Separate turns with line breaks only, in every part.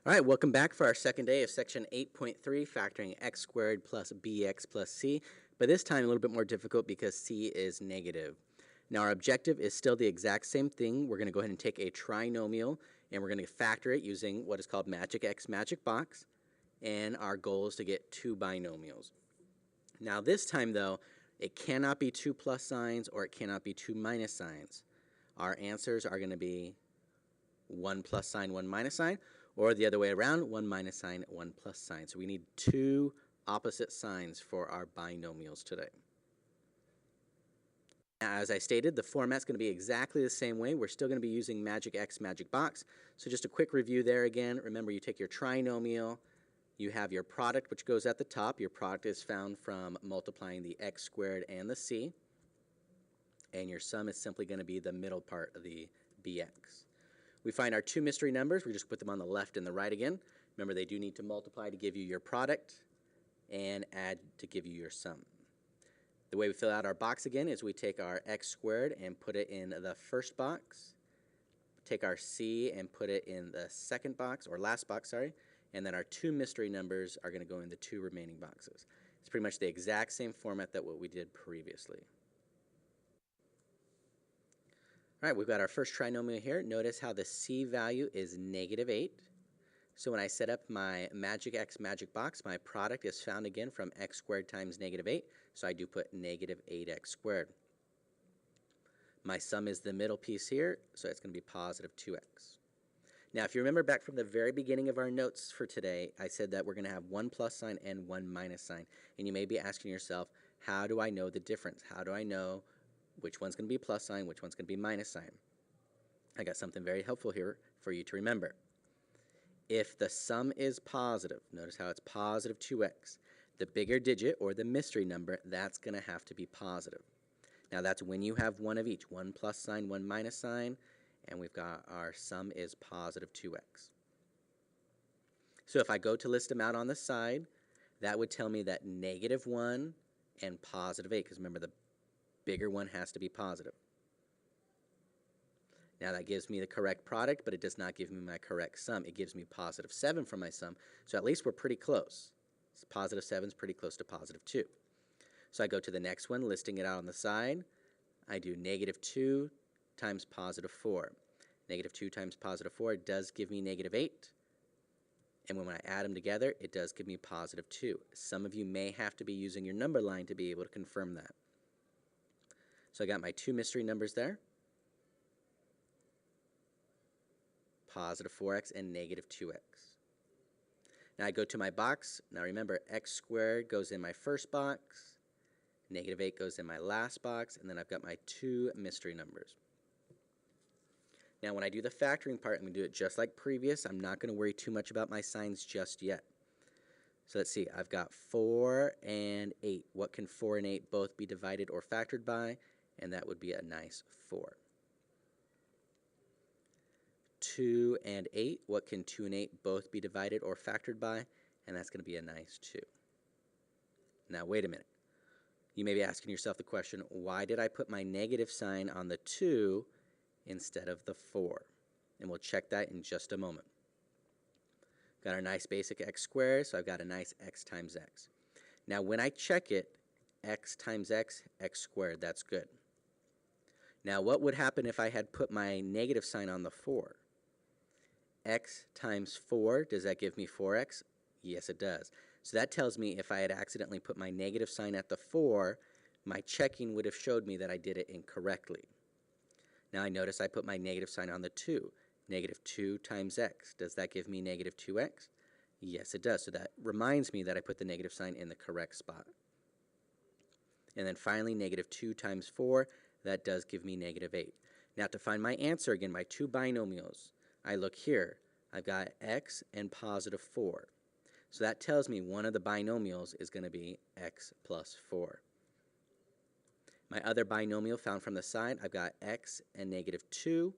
All right, welcome back for our second day of section 8.3, factoring x squared plus bx plus c, but this time a little bit more difficult because c is negative. Now our objective is still the exact same thing. We're going to go ahead and take a trinomial and we're going to factor it using what is called magic x magic box, and our goal is to get two binomials. Now this time though, it cannot be two plus signs or it cannot be two minus signs. Our answers are going to be one plus sign, one minus sign, or the other way around, one minus sign, one plus sign. So we need two opposite signs for our binomials today. Now, as I stated, the format's going to be exactly the same way. We're still going to be using magic x, magic box. So just a quick review there again. Remember, you take your trinomial, you have your product, which goes at the top. Your product is found from multiplying the x squared and the c. And your sum is simply going to be the middle part of the bx. We find our two mystery numbers. We just put them on the left and the right again. Remember, they do need to multiply to give you your product and add to give you your sum. The way we fill out our box again is we take our x squared and put it in the first box, take our c and put it in the second box, or last box, sorry, and then our two mystery numbers are going to go in the two remaining boxes. It's pretty much the exact same format that what we did previously. All right, we've got our first trinomial here. Notice how the c value is negative 8. So when I set up my magic x magic box, my product is found again from x squared times negative 8. So I do put negative 8x squared. My sum is the middle piece here, so it's going to be positive 2x. Now, if you remember back from the very beginning of our notes for today, I said that we're going to have one plus sign and one minus sign. And you may be asking yourself, how do I know the difference? How do I know which one's going to be plus sign, which one's going to be minus sign? I got something very helpful here for you to remember. If the sum is positive, notice how it's positive 2x, the bigger digit, or the mystery number, that's going to have to be positive. Now that's when you have one of each, one plus sign, one minus sign, and we've got our sum is positive 2x. So if I go to list them out on the side, that would tell me that negative 1 and positive 8, because remember the bigger one has to be positive. Now that gives me the correct product, but it does not give me my correct sum. It gives me positive 7 for my sum, so at least we're pretty close. Positive 7 is pretty close to positive 2. So I go to the next one, listing it out on the side. I do negative 2 times positive 4. Negative 2 times positive 4 does give me negative 8. And when I add them together, it does give me positive 2. Some of you may have to be using your number line to be able to confirm that. So I got my two mystery numbers there. Positive 4x and negative 2x. Now I go to my box. Now remember, x squared goes in my first box, negative 8 goes in my last box, and then I've got my two mystery numbers. Now when I do the factoring part, I'm going to do it just like previous. I'm not going to worry too much about my signs just yet. So let's see, I've got 4 and 8. What can 4 and 8 both be divided or factored by? And that would be a nice 4. 2 and 8, what can 2 and 8 both be divided or factored by? And that's going to be a nice 2. Now wait a minute. You may be asking yourself the question, why did I put my negative sign on the 2 instead of the 4? And we'll check that in just a moment. Got our nice basic x squared, so I've got a nice x times x. Now when I check it, x times x, x squared, that's good. Now what would happen if I had put my negative sign on the 4? X times 4, does that give me 4x? Yes, it does. So that tells me if I had accidentally put my negative sign at the 4, my checking would have showed me that I did it incorrectly. Now I notice I put my negative sign on the 2. Negative 2 times x, does that give me negative 2x? Yes, it does. So that reminds me that I put the negative sign in the correct spot. And then finally, negative 2 times 4, that does give me negative 8. Now to find my answer again, my two binomials, I look here. I've got x and positive 4. So that tells me one of the binomials is going to be x plus 4. My other binomial found from the side, I've got x and negative 2.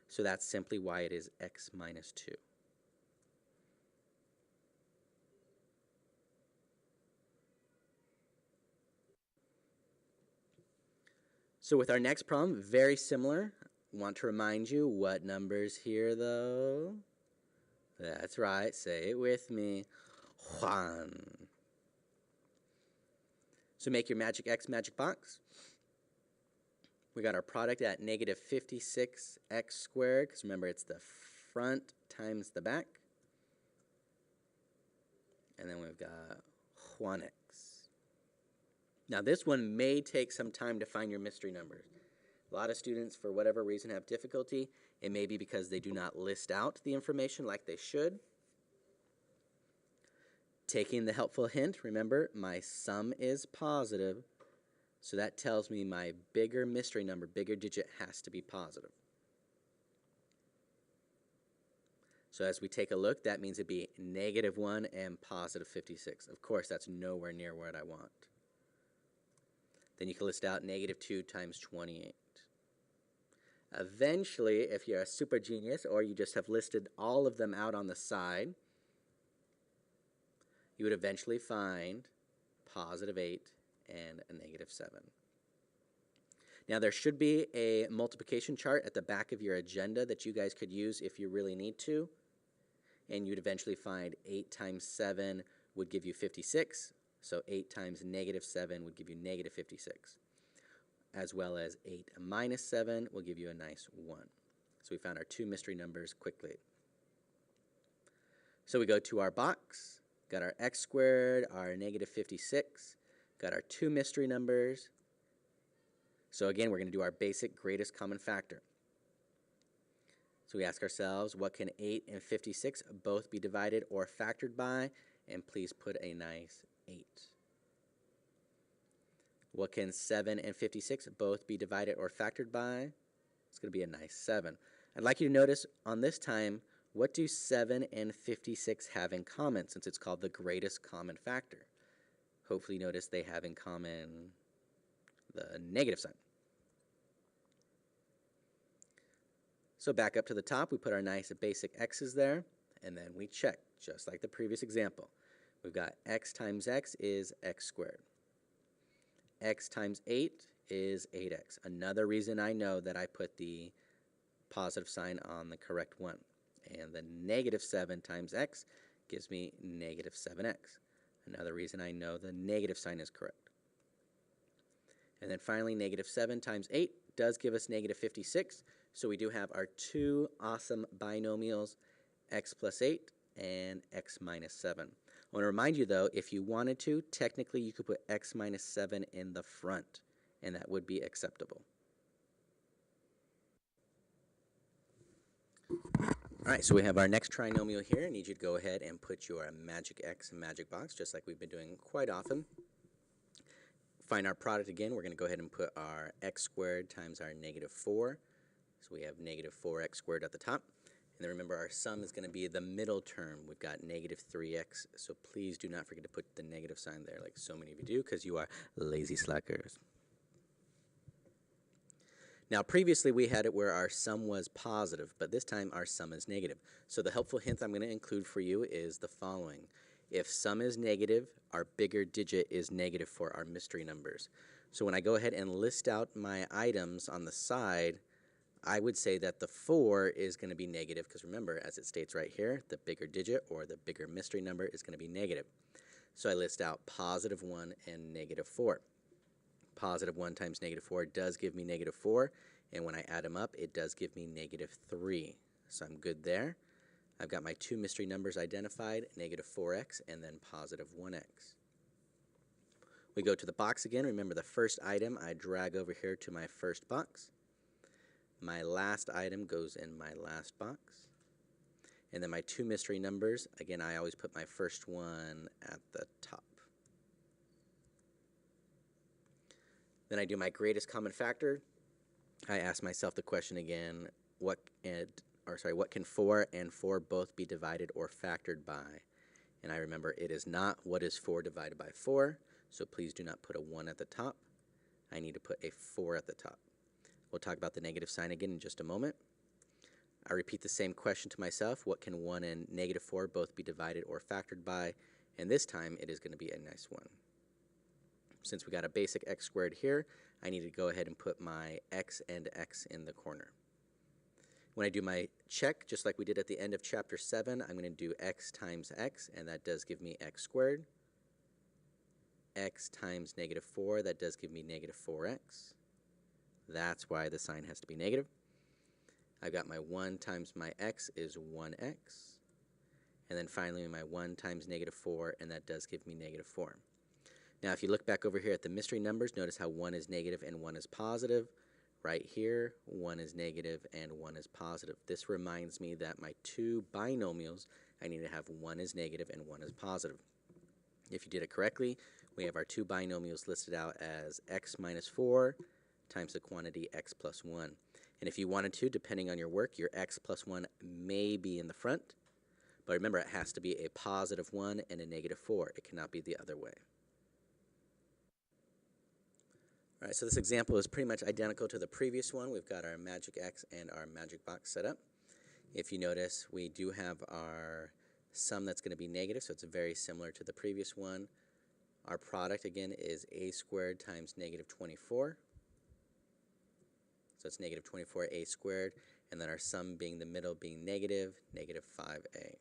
So that's simply why it is x minus 2. So with our next problem, very similar. Want to remind you what numbers here though? That's right. Say it with me. Juan. So make your magic X magic box. We got our product at negative 56x squared, because remember it's the front times the back. And then we've got Juanx. Now this one may take some time to find your mystery numbers. A lot of students, for whatever reason, have difficulty. It may be because they do not list out the information like they should. Taking the helpful hint, remember, my sum is positive, so that tells me my bigger mystery number, bigger digit, has to be positive. So as we take a look, that means it'd be -1 and positive 56. Of course, that's nowhere near what I want. Then you can list out -2 times 28. Eventually, if you're a super genius or you just have listed all of them out on the side, you would eventually find positive 8 and a -7. Now, there should be a multiplication chart at the back of your agenda that you guys could use if you really need to. And you'd eventually find 8 times 7 would give you 56. So 8 times -7 would give you -56. As well as 8 minus 7 will give you a nice 1. So we found our two mystery numbers quickly. So we go to our box, got our x squared, our -56, got our two mystery numbers. So again, we're going to do our basic greatest common factor. So we ask ourselves, what can 8 and 56 both be divided or factored by? And please put a nice 8. What can 7 and 56 both be divided or factored by? It's going to be a nice 7. I'd like you to notice on this time, what do 7 and 56 have in common, since it's called the greatest common factor? Hopefully you notice they have in common the negative sign. So back up to the top, we put our nice basic x's there, and then we check, just like the previous example. We've got x times x is x squared. X times 8 is 8x. Another reason I know that I put the positive sign on the correct one. And the -7 times x gives me -7x. Another reason I know the negative sign is correct. And then finally, -7 times 8 does give us -56. So we do have our two awesome binomials, x plus 8 and x minus 7. I want to remind you, though, if you wanted to, technically you could put x minus 7 in the front, and that would be acceptable. All right, so we have our next trinomial here. I need you to go ahead and put your magic x in magic box, just like we've been doing quite often. Find our product again. We're going to go ahead and put our x squared times our -4. So we have -4x squared at the top. And then remember, our sum is going to be the middle term. We've got -3x, so please do not forget to put the negative sign there like so many of you do, because you are lazy slackers. Now, previously we had it where our sum was positive, but this time our sum is negative. So the helpful hint I'm going to include for you is the following. If sum is negative, our bigger digit is negative for our mystery numbers. So when I go ahead and list out my items on the side, I would say that the 4 is going to be negative, because remember, as it states right here, the bigger digit or the bigger mystery number is going to be negative. So I list out +1 and -4. +1 times -4 does give me -4, and when I add them up, it does give me -3. So I'm good there. I've got my two mystery numbers identified, -4x and then +1x. We go to the box again. Remember, the first item I drag over here to my first box. My last item goes in my last box. And then my two mystery numbers, again, I always put my first one at the top. Then I do my greatest common factor. I ask myself the question again, what can 4 and 4 both be divided or factored by? And I remember it is not what is 4 divided by 4, so please do not put a 1 at the top. I need to put a 4 at the top. We'll talk about the negative sign again in just a moment. I repeat the same question to myself, what can 1 and -4 both be divided or factored by? And this time it is going to be a nice 1. Since we got a basic x squared here, I need to go ahead and put my x and x in the corner. When I do my check, just like we did at the end of chapter 7, I'm going to do x times x, and that does give me x squared. X times negative 4, that does give me negative 4x. That's why the sign has to be negative. I've got my 1 times my x is 1x. And then finally my 1 times negative 4, and that does give me negative 4. Now if you look back over here at the mystery numbers, notice how 1 is negative and 1 is positive. Right here, 1 is negative and 1 is positive. This reminds me that my two binomials, I need to have 1 is negative and 1 is positive. If you did it correctly, we have our two binomials listed out as x minus 4 times the quantity x plus 1. And if you wanted to, depending on your work, your x plus 1 may be in the front. But remember, it has to be a positive 1 and a negative 4. It cannot be the other way. All right, so this example is pretty much identical to the previous one. We've got our magic x and our magic box set up. If you notice, we do have our sum that's going to be negative, so it's very similar to the previous one. Our product, again, is a squared times negative 24. So it's negative 24a squared, and then our sum being the middle being negative 5a.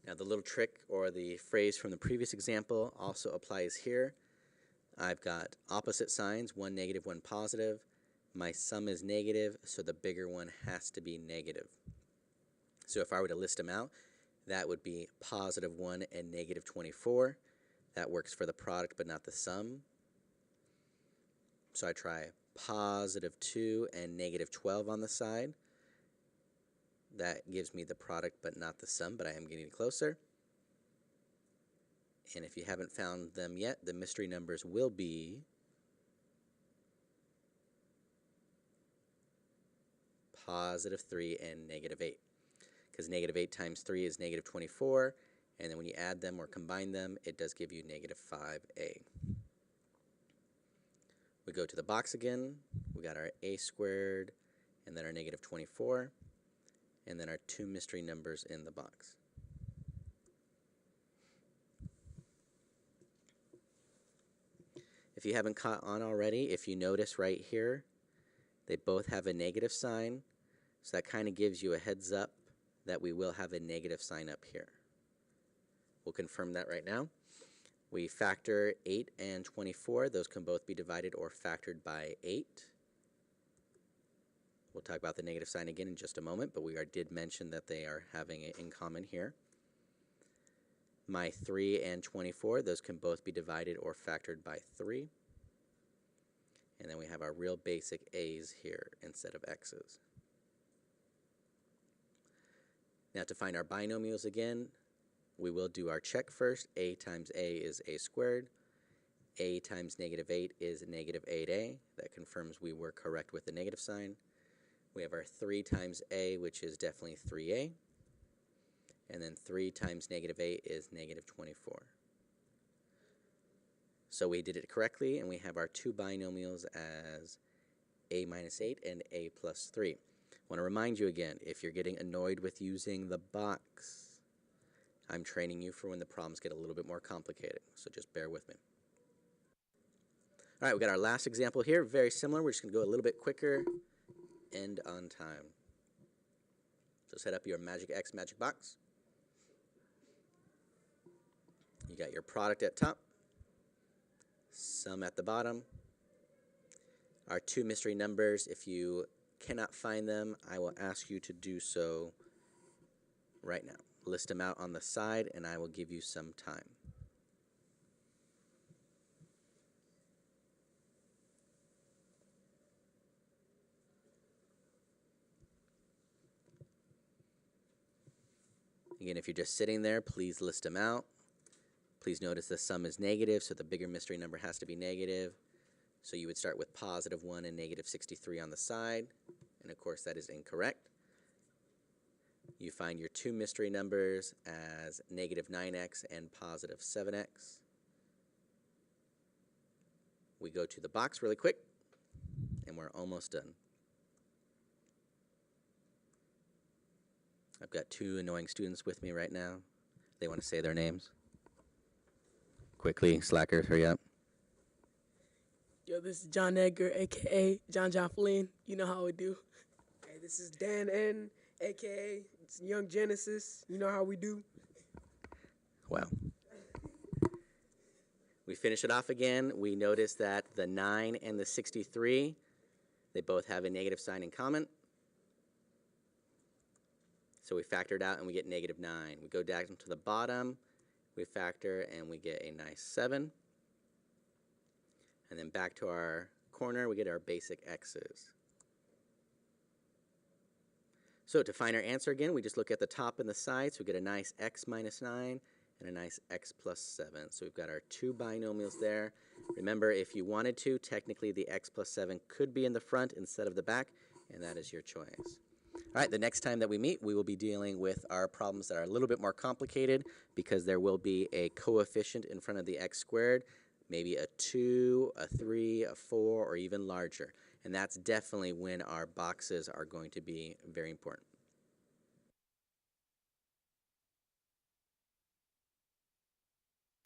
Now the little trick or the phrase from the previous example also applies here. I've got opposite signs, one negative, one positive. My sum is negative, so the bigger one has to be negative. So if I were to list them out, that would be positive 1 and negative 24. That works for the product but not the sum. So I try positive 2 and negative 12 on the side. That gives me the product but not the sum, but I am getting closer. And if you haven't found them yet, the mystery numbers will be positive 3 and negative 8. Because negative 8 times 3 is negative 24, and then when you add them or combine them, it does give you negative 5a. We go to the box again. We got our a squared, and then our negative 24, and then our two mystery numbers in the box. If you haven't caught on already, if you notice right here, they both have a negative sign, so that kind of gives you a heads up that we will have a negative sign up here. We'll confirm that right now. We factor 8 and 24. Those can both be divided or factored by 8. We'll talk about the negative sign again in just a moment, but we did mention that they are having it in common here. My 3 and 24, those can both be divided or factored by 3. And then we have our real basic a's here instead of x's. Now to find our binomials again, we will do our check first. A times a is a squared. A times negative 8 is negative 8a. That confirms we were correct with the negative sign. We have our 3 times a, which is definitely 3a. And then 3 times negative 8 is negative 24. So we did it correctly, and we have our two binomials as a minus 8 and a plus 3. I want to remind you again, if you're getting annoyed with using the box, I'm training you for when the problems get a little bit more complicated, so just bear with me. All right, we got our last example here, very similar. We're just going to go a little bit quicker and on time. So set up your magic X magic box. You got your product at top, sum at the bottom. Our two mystery numbers, if you cannot find them, I will ask you to do so right now. List them out on the side, and I will give you some time. Again, if you're just sitting there, please list them out. Please notice the sum is negative, so the bigger mystery number has to be negative. So you would start with positive 1 and negative 63 on the side, and of course that is incorrect. You find your two mystery numbers as negative 9x and positive 7x. We go to the box really quick, and we're almost done. I've got two annoying students with me right now. They want to say their names. Quickly, slackers, hurry up.
Yo, this is John Edgar, a.k.a. John Flynn. You know how we do.
Hey,
This is Dan N, aka it's Young Genesis. You know how we do.
Well, we finish it off again. We notice that the 9 and the 63, they both have a negative sign in common. So we factor it out and we get negative 9. We go down to the bottom, we factor and we get a nice 7. And then back to our corner, we get our basic x's. So to find our answer again, we just look at the top and the side. So we get a nice x minus 9 and a nice x plus 7. So we've got our two binomials there. Remember, if you wanted to, technically the x plus 7 could be in the front instead of the back, and that is your choice. All right, the next time that we meet, we will be dealing with our problems that are a little bit more complicated because there will be a coefficient in front of the x squared, maybe a 2, a 3, a 4, or even larger. And that's definitely when our boxes are going to be very important.